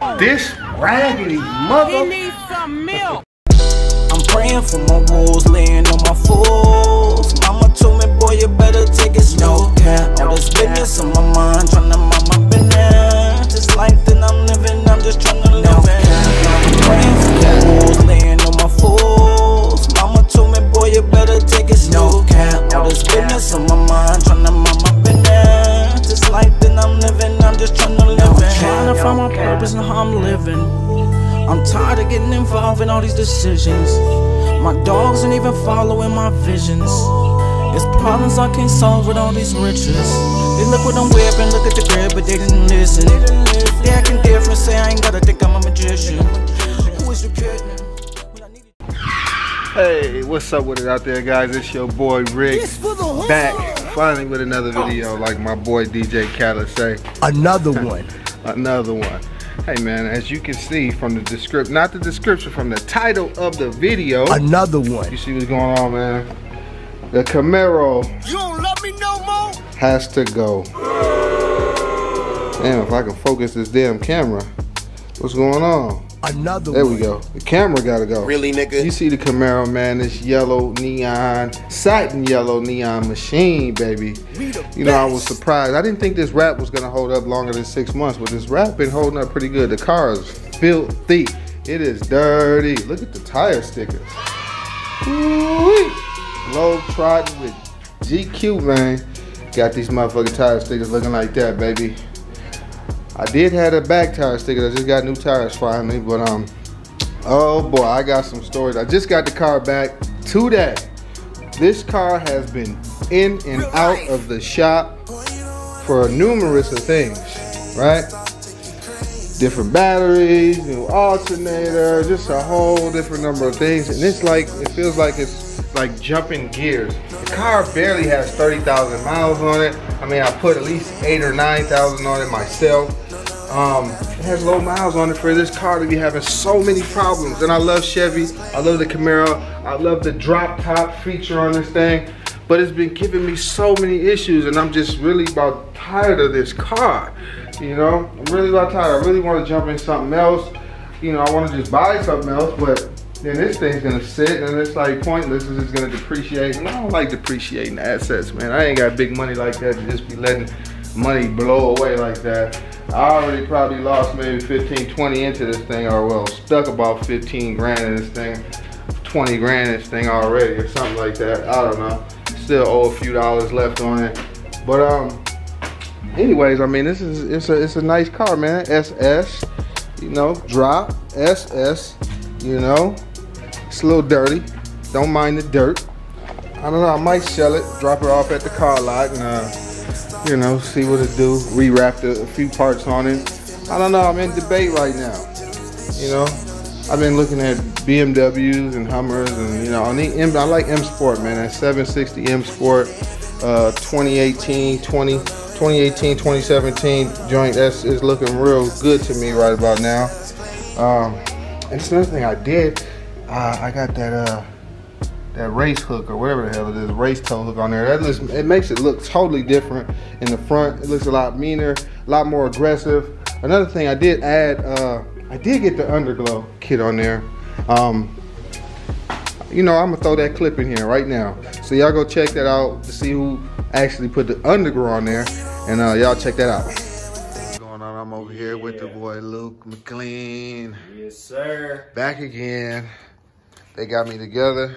This raggedy mother. He needs some milk. I'm praying for my wolves, laying on my fools. Mama told me, boy, you better take it slow. All this business on my mind, tryna mind my business. This life that I'm living, I'm just tryna live it. I'm praying for my wolves, laying on my fools. Mama told me, boy, you better take it slow. All this business on my mind, tryna mind my business. This life that I'm living, I'm just tryna live it. Tryna find my purpose and how I'm living. I'm tired of getting involved in all these decisions. My dogs ain't even following my visions. It's problems I can't solve with all these riches. They look what I'm whipping, look at the crib, but they didn't listen. They acting different, say I ain't gotta think I'm a magician. Who is you kidding? Hey, what's up with it out there, guys? It's your boy Rick, back finally with another video, like my boy DJ Khaled say. Another one. Another one. Hey man, as you can see from the description, not the description, from the title of the video. Another one. You see what's going on, man? The Camaro. You don't love me no more? Has to go. Damn, if I can focus this damn camera. What's going on? Another there one. We go. The camera gotta go. Really, nigga? You see the Camaro, man, this yellow neon, satin yellow neon machine, baby. You know, I was surprised. I didn't think this wrap was gonna hold up longer than 6 months, but this wrap been holding up pretty good. The car is filthy. It is dirty. Look at the tire stickers. Low trotting with GQ, man. Got these motherfucking tire stickers looking like that, baby. I did have a back tire sticker. I just got new tires finally, but oh boy, I got some stories. I just got the car back today. This car has been in and out of the shop for numerous of things, right? Different batteries, new alternator, just a whole different number of things. And it's like, it feels like it's like jumping gears. The car barely has 30,000 miles on it. I mean, I put at least 8,000 or 9,000 on it myself. It has low miles on it for this car to be having so many problems. And I love Chevy, I love the Camaro, I love the drop top feature on this thing, but it's been giving me so many issues, and I'm just really about tired of this car. You know, I'm really about tired. I really want to jump in something else. You know, I want to just buy something else, but then this thing's gonna sit and it's like pointless. It's just gonna depreciate. And I don't like depreciating assets, man. I ain't got big money like that to just be letting money blow away like that. I already probably lost maybe 15, 20 into this thing, or well, stuck about 15 grand in this thing, 20 grand in this thing already, or something like that. I don't know. Still owe a few dollars left on it. But anyways, I mean, it's a nice car, man. SS, you know, drop, SS, you know. It's a little dirty. Don't mind the dirt. I don't know, I might sell it, drop it off at the car lot, and you know, see what it do. Rewrap a few parts on it. I don't know, I'm in debate right now. You know, I've been looking at BMWs and Hummers, and you know, I like M Sport, man. That 760 M Sport, 2018, 2017 joint. That's is looking real good to me right about now. And it's another thing I did. I got that race hook, or whatever the hell it is, race toe hook on there. It makes it look totally different in the front. It looks a lot meaner, a lot more aggressive. Another thing I did add, I did get the UnderGlow kit on there. You know, I'm gonna throw that clip in here right now. So y'all go check that out to see who actually put the UnderGlow on there, and y'all check that out. What's going on? I'm over here with the boy Luke McClean. Yes, sir. Back again. They got me together.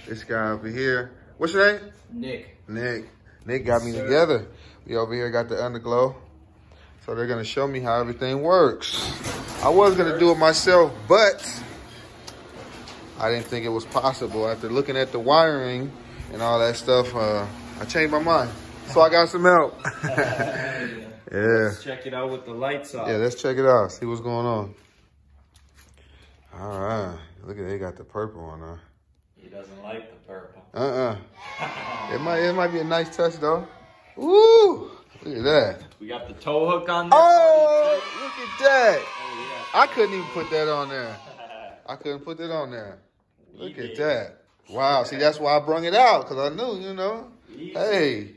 This guy over here. What's your name? Nick. Nick got me together. We over here got the UnderGlow. So they're gonna show me how everything works. I was gonna do it myself, but I didn't think it was possible. After looking at the wiring and all that stuff, I changed my mind. So I got some help. Yeah. Let's check it out with the lights off. Yeah, let's check it out. See what's going on. All right. Look at, they got the purple on there. He doesn't like the purple. It might be a nice touch though. Woo! Look at that. We got the tow hook on there. Oh, look at that. Oh, yeah. I couldn't even put that on there. I couldn't put that on there. Look at that. Wow. See, that's why I brung it out, because I knew, you know. Hey.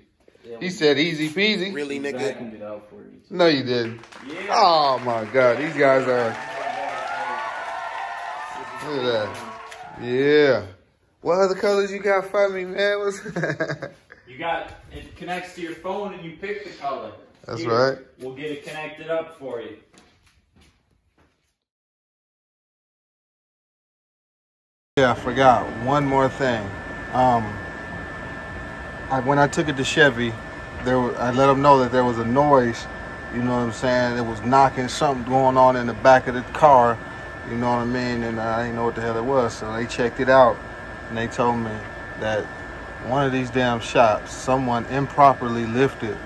He said easy peasy. Really, nigga? Vacuumed it out for you. No, you didn't. Yeah. Oh my God, these guys are. Look at that. Yeah. What other colors you got for me, man? What's You got it connects to your phone and you pick the color. That's Here, right. We'll get it connected up for you. Yeah, I forgot one more thing. When I took it to Chevy, I let them know that there was a noise. You know what I'm saying? It was knocking, something going on in the back of the car. You know what I mean? And I didn't know what the hell it was. So they checked it out, and they told me that one of these damn shops, someone improperly lifted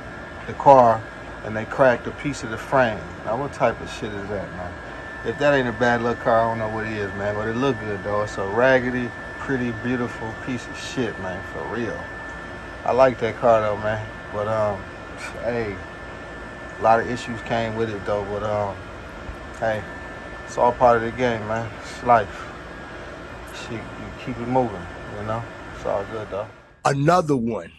the car, and they cracked a piece of the frame. Now, what type of shit is that, man? If that ain't a bad luck car, I don't know what it is, man. But it looked good, though. It's a raggedy, pretty, beautiful piece of shit, man, for real. I like that car, though, man. But, hey, a lot of issues came with it, though. But, hey, it's all part of the game, man. It's life. Shit, you keep it moving, you know? It's all good, though. Another one.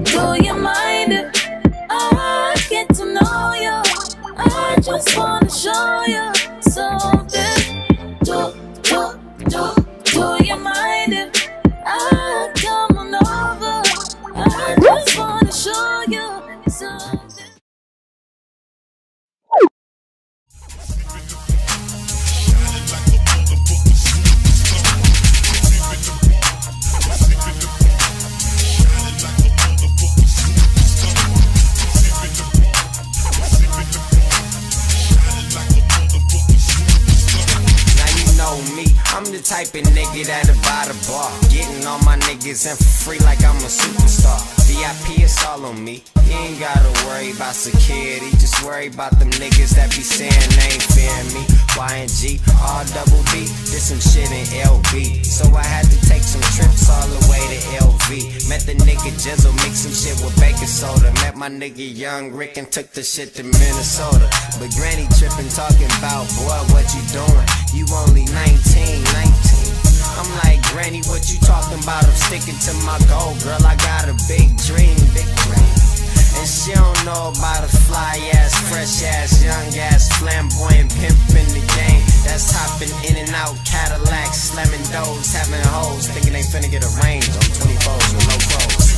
Do you mind if I get to know you? I just wanna show you something. Do you mind if I come on over? I just wanna show you something. I'm the type of nigga that'll buy the bar, getting all my niggas in for free like I'm a superstar. VIP is all on me. You ain't gotta worry about security, just worry about them niggas that be saying they ain't fearing me. YNG, R-double-B, did some shit in LB, so I had to take some trips all the way to LV. Met the nigga Jizzle, mixed some shit with baking soda. Met my nigga Young Rick and took the shit to Minnesota. But Granny trippin' talking about, boy, what you doing? You only 19. I'm like, Granny, what you talking about? I'm sticking to my goal, girl. I got a big dream, and she don't know about a fly ass, fresh ass, young ass, flamboyant pimp in the game. That's hopping in and out Cadillacs, slamming doors, having hoes, thinking they finna get a range on 24s with no clothes.